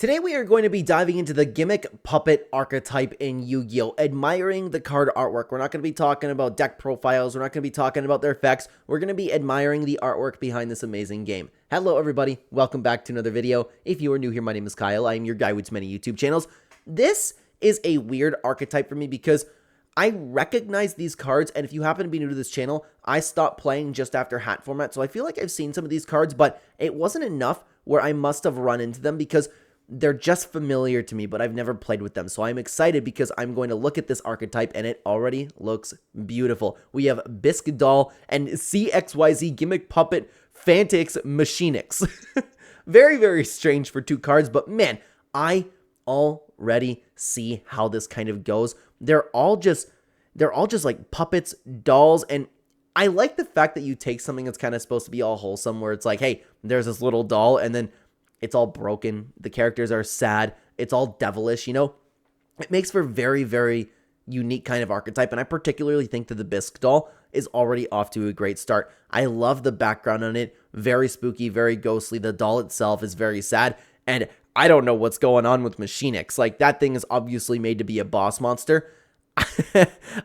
Today we are going to be diving into the Gimmick puppet archetype in Yu-Gi-Oh! Admiring the card artwork. We're not going to be talking about deck profiles, we're not going to be talking about their effects, we're going to be admiring the artwork behind this amazing game. Hello everybody, welcome back to another video. If you are new here, my name is Kyle, I am your guy with many YouTube channels. This is a weird archetype for me because I recognize these cards, and if you happen to be new to this channel, I stopped playing just after hat format, so I feel like I've seen some of these cards, but it wasn't enough where I must have run into them because they're just familiar to me, but I've never played with them. So I'm excited because I'm going to look at this archetype and it already looks beautiful. We have Bisque Doll and CXYZ Gimmick Puppet Fantix Machinix. Very, very strange for two cards, but man, I already see how this kind of goes. They're all just like puppets, dolls, and I like the fact that you take something that's kind of supposed to be all wholesome where it's like, hey, there's this little doll and then it's all broken. The characters are sad. It's all devilish, you know? It makes for very, very unique kind of archetype, and I particularly think that the Bisque Doll is already off to a great start. I love the background on it. Very spooky, very ghostly. The doll itself is very sad, and I don't know what's going on with Machinix. Like, that thing is obviously made to be a boss monster.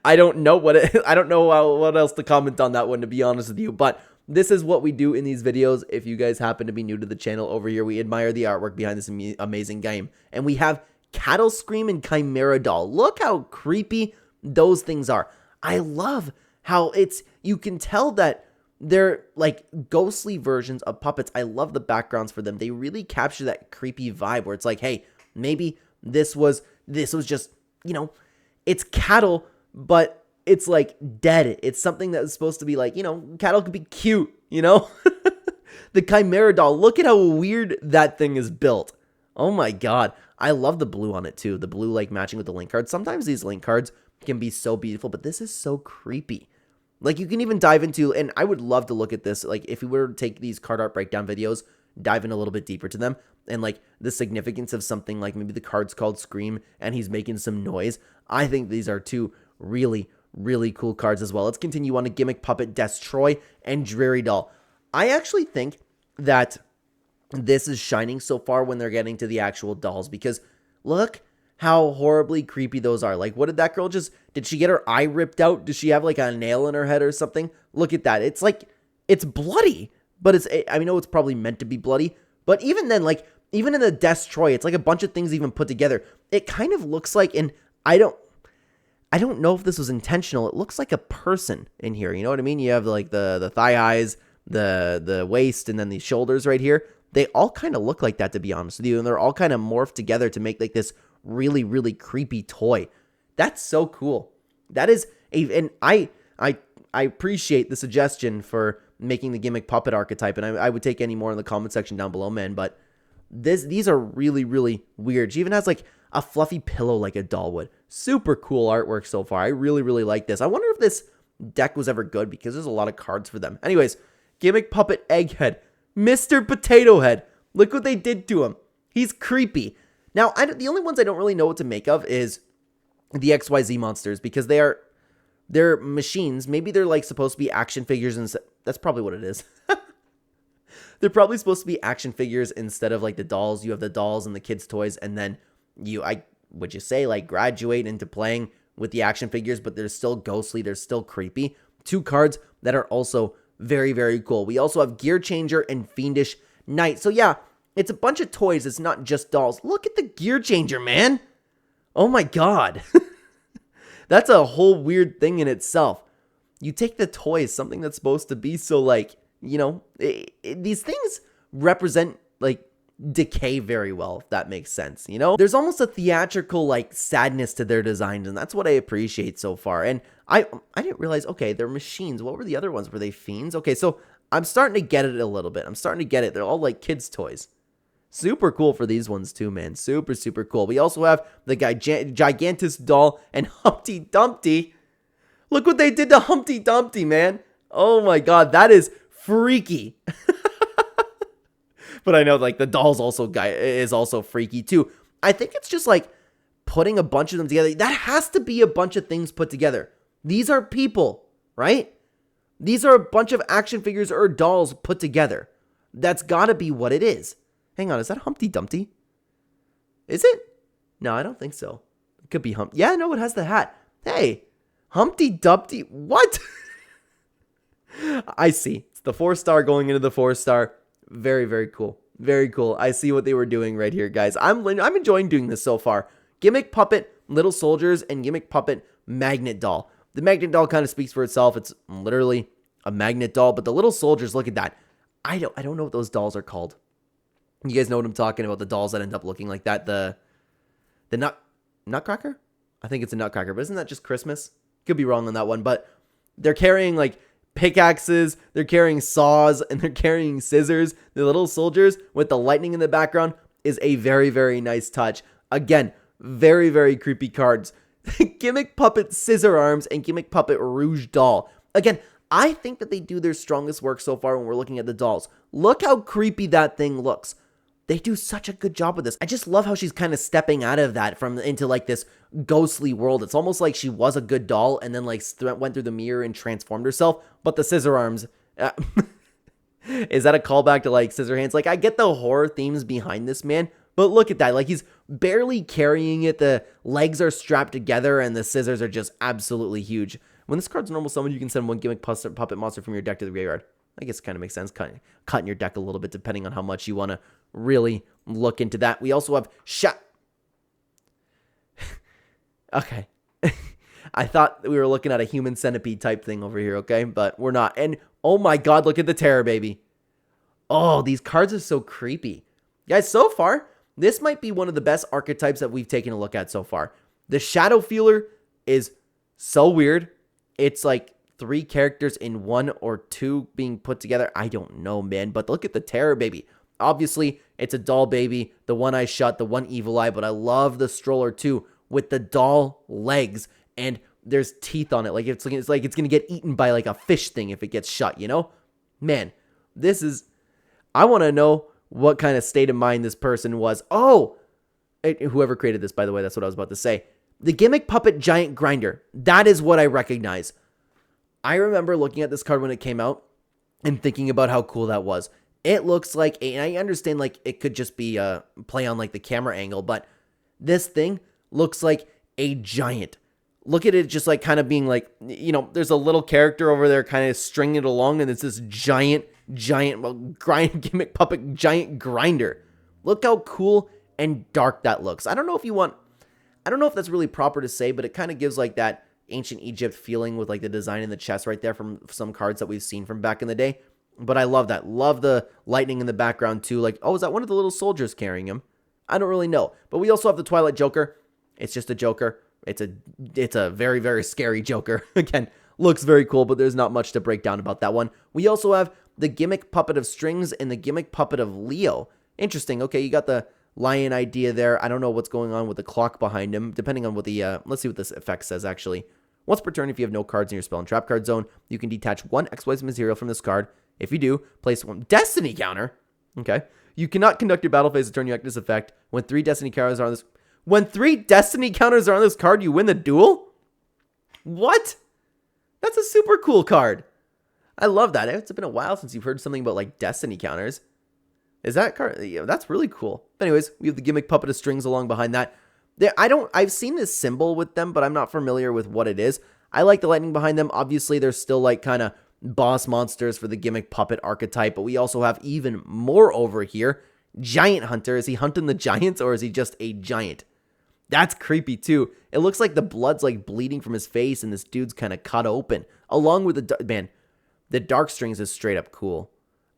I don't know what else to comment on that one, to be honest with you, but this is what we do in these videos. If you guys happen to be new to the channel over here, we admire the artwork behind this amazing game. And we have Cattle Scream and Chimera Doll. Look how creepy those things are. I love how you can tell that they're like ghostly versions of puppets. I love the backgrounds for them. They really capture that creepy vibe where it's like, hey, maybe this was just, you know, it's cattle, but it's like dead. It's something that is supposed to be like, you know, cattle could be cute, you know? The Chimera Doll, look at how weird that thing is built. Oh my god. I love the blue on it too. The blue like matching with the link cards. Sometimes these link cards can be so beautiful, but this is so creepy. Like you can even dive into, and I would love to look at this, like if we were to take these card art breakdown videos, dive in a little bit deeper to them, and like the significance of something like maybe the card's called Scream and he's making some noise. I think these are two really cool cards as well. Let's continue on to Gimmick Puppet Destroy and Dreary Doll. I actually think that this is shining so far when they're getting to the actual dolls because look how horribly creepy those are. Like, what did that girl did she get her eye ripped out? Does she have like a nail in her head or something? Look at that. It's like, it's bloody, but I know it's probably meant to be bloody, but even then, like, even in the Destroy, it's like a bunch of things even put together. It kind of looks like, and I don't know if this was intentional. It looks like a person in here. You know what I mean? You have like the thigh highs, the waist, and then the shoulders right here. They all kind of look like that, to be honest with you. And they're all kind of morphed together to make like this really creepy toy. That's so cool. That is and I appreciate the suggestion for making the Gimmick Puppet archetype. And I would take any more in the comment section down below, man. But these are really weird. She even has like a fluffy pillow like a doll would. Super cool artwork so far. I really like this. I wonder if this deck was ever good because there's a lot of cards for them. Anyways, Gimmick Puppet Egghead. Mr. Potato Head. Look what they did to him. He's creepy. Now, the only ones I don't really know what to make of is the XYZ monsters because they're machines. Maybe they're like supposed to be action figures, and that's probably what it is. They're probably supposed to be action figures instead of like the dolls. You have the dolls and the kids' toys, and then would you say like graduate into playing with the action figures, but they're still ghostly, they're still creepy. Two cards that are also very cool. We also have Gear Changer and Fiendish Knight. So yeah, it's a bunch of toys. It's not just dolls. Look at the Gear Changer, man. Oh my god. That's a whole weird thing in itself. You take the toys, something that's supposed to be so like, you know, these things represent like decay very well, if that makes sense, you know? There's almost a theatrical like sadness to their designs, and that's what I appreciate so far. And I didn't realize, okay, they're machines. What were the other ones? Were they fiends? Okay, so I'm starting to get it a little bit. I'm starting to get it. They're all like kids' toys. Super cool for these ones too, man. Super cool. We also have the Gigantus Doll and Humpty Dumpty. Look what they did to Humpty Dumpty, man. Oh my god, that is freaky. But I know like the dolls is also freaky too. I think it's just like putting a bunch of them together. That has to be a bunch of things put together. These are people, right? These are a bunch of action figures or dolls put together. That's gotta be what it is. Hang on, is that Humpty Dumpty? Is it? No, I don't think so. It could be Hump. Yeah, no, it has the hat. Hey, Humpty Dumpty. What? I see. It's the 4-star going into the 4-star. Very, very cool. Very cool. I see what they were doing right here, guys. I'm enjoying doing this so far. Gimmick Puppet, Little Soldiers, and Gimmick Puppet Magnet Doll. The Magnet Doll kind of speaks for itself. It's literally a magnet doll, but the Little Soldiers, look at that. I don't know what those dolls are called. You guys know what I'm talking about, the dolls that end up looking like that. The Nutcracker? I think it's a Nutcracker, but isn't that just Christmas? Could be wrong on that one, but they're carrying like pickaxes, they're carrying saws, and they're carrying scissors. The Little Soldiers with the lightning in the background is a very, very nice touch. Again, very, very creepy cards. Gimmick Puppet Scissor Arms and Gimmick Puppet Rouge Doll. Again, I think that they do their strongest work so far when we're looking at the dolls. Look how creepy that thing looks. They do such a good job with this. I just love how she's kind of stepping out of that into like this ghostly world. It's almost like she was a good doll and then like went through the mirror and transformed herself. But the scissor arms, is that a callback to like scissor hands? Like I get the horror themes behind this, man. But look at that. Like he's barely carrying it. The legs are strapped together and the scissors are just absolutely huge. When this card's normal summon, you can send one Gimmick Puppet monster from your deck to the graveyard. I guess it kind of makes sense, cutting your deck a little bit depending on how much you want to really look into that. We also have Okay. I thought we were looking at a human centipede type thing over here, okay? But we're not. And oh my god, look at the Terror Baby. Oh, these cards are so creepy. Guys, so far, this might be one of the best archetypes that we've taken a look at so far. The Shadow Feeler is so weird. It's like 3 characters in 1 or 2 being put together. I don't know, man. But look at the Terror Baby. Obviously, it's a doll baby. The one eye shut, the one evil eye. But I love the stroller too with the doll legs. And there's teeth on it. Like it's like it's going to get eaten by like a fish thing if it gets shut, you know? Man, this is... I want to know what kind of state of mind this person was. Oh! Whoever created this, by the way, that's what I was about to say. The Gimmick Puppet Giant Grinder. That is what I recognize. I remember looking at this card when it came out and thinking about how cool that was. It looks like, and I understand like it could just be a play on like the camera angle, but this thing looks like a giant. Look at it just like kind of being like, you know, there's a little character over there kind of stringing it along and it's this giant Gimmick Puppet Giant Grinder. Look how cool and dark that looks. I don't know if that's really proper to say, but it kind of gives like that ancient Egypt feeling with like the design in the chest right there from some cards that we've seen from back in the day. But I love that. Love the lightning in the background too. Like, oh, is that one of the little soldiers carrying him? I don't really know. But we also have the Twilight Joker. It's just a Joker. It's a very, very scary Joker. Again, looks very cool, but there's not much to break down about that one. We also have the Gimmick Puppet of Strings and the Gimmick Puppet of Leo. Interesting. Okay, you got the lion idea there. I don't know what's going on with the clock behind him, depending on what the, let's see what this effect says, actually. Once per turn, if you have no cards in your spell and trap card zone, you can detach 1 XYZ material from this card. If you do, place 1 Destiny counter. Okay. You cannot conduct your battle phase to turn you active this effect. When 3 Destiny counters are on this... When 3 Destiny counters are on this card, you win the duel? What? That's a super cool card. I love that. It's been a while since you've heard something about, like, Destiny counters. Is that card? Yeah, that's really cool. But anyways, we have the Gimmick Puppet of Strings along behind that. I've seen this symbol with them, but I'm not familiar with what it is. I like the lightning behind them. Obviously, they're still like kind of boss monsters for the Gimmick Puppet archetype, but we also have even more over here. Giant Hunter. Is he hunting the giants or is he just a giant? That's creepy too. It looks like the blood's like bleeding from his face and this dude's kind of cut open. Along with the Dark Strings is straight up cool.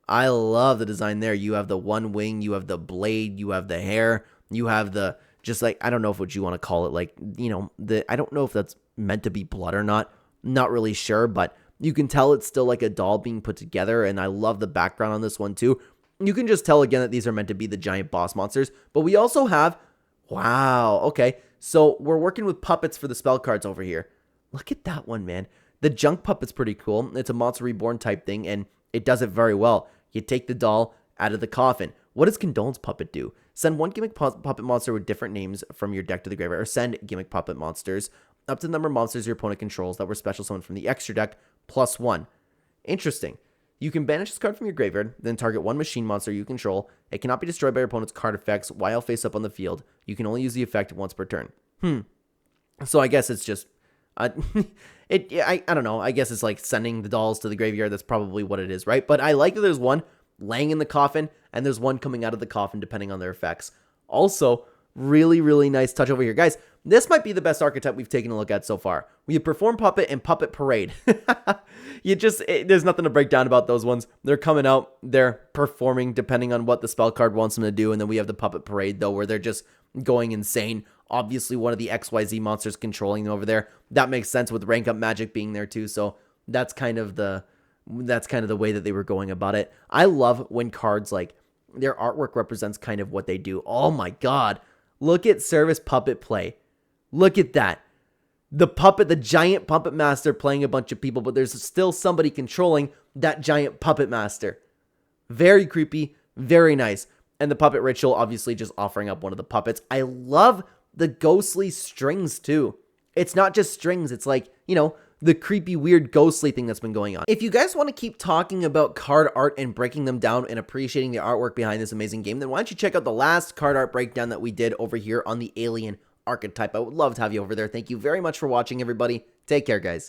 I love the design there. You have the one wing, you have the blade, you have the hair, you have the... Just like, I don't know what you want to call it. Like, you know, I don't know if that's meant to be blood or not. Not really sure, but you can tell it's still like a doll being put together. And I love the background on this one too. You can just tell again that these are meant to be the giant boss monsters. But we also have, wow, okay. So we're working with puppets for the spell cards over here. Look at that one, man. The Junk Puppet's pretty cool. It's a Monster Reborn type thing, and it does it very well. You take the doll out of the coffin. What does Condolence Puppet do? Send 1 Gimmick Puppet monster with different names from your deck to the graveyard, or send Gimmick Puppet monsters up to the number of monsters your opponent controls that were special summoned from the extra deck, +1. Interesting. You can banish this card from your graveyard, then target one machine monster you control. It cannot be destroyed by your opponent's card effects while face up on the field. You can only use the effect once per turn. So I guess it's just, I don't know. I guess it's like sending the dolls to the graveyard. That's probably what it is, right? But I like that there's one laying in the coffin, and there's one coming out of the coffin depending on their effects. Also, really, really nice touch over here. Guys, this might be the best archetype we've taken a look at so far. We have Perform Puppet and Puppet Parade. There's nothing to break down about those ones. They're coming out, they're performing depending on what the spell card wants them to do, and then we have the Puppet Parade, though, where they're just going insane. Obviously, one of the XYZ monsters controlling them over there. That makes sense with rank up magic being there too, so that's kind of the way that they were going about it. I love when cards, like, their artwork represents kind of what they do. Oh my god. Look at Service Puppet play. Look at that. The giant puppet master playing a bunch of people, but there's still somebody controlling that giant puppet master. Very creepy, very nice. And the puppet ritual, obviously just offering up one of the puppets. I love the ghostly strings too. It's not just strings, it's like, you know, the creepy, weird, ghostly thing that's been going on. If you guys want to keep talking about card art and breaking them down and appreciating the artwork behind this amazing game, then why don't you check out the last card art breakdown that we did over here on the Alien Archetype. I would love to have you over there. Thank you very much for watching, everybody. Take care, guys.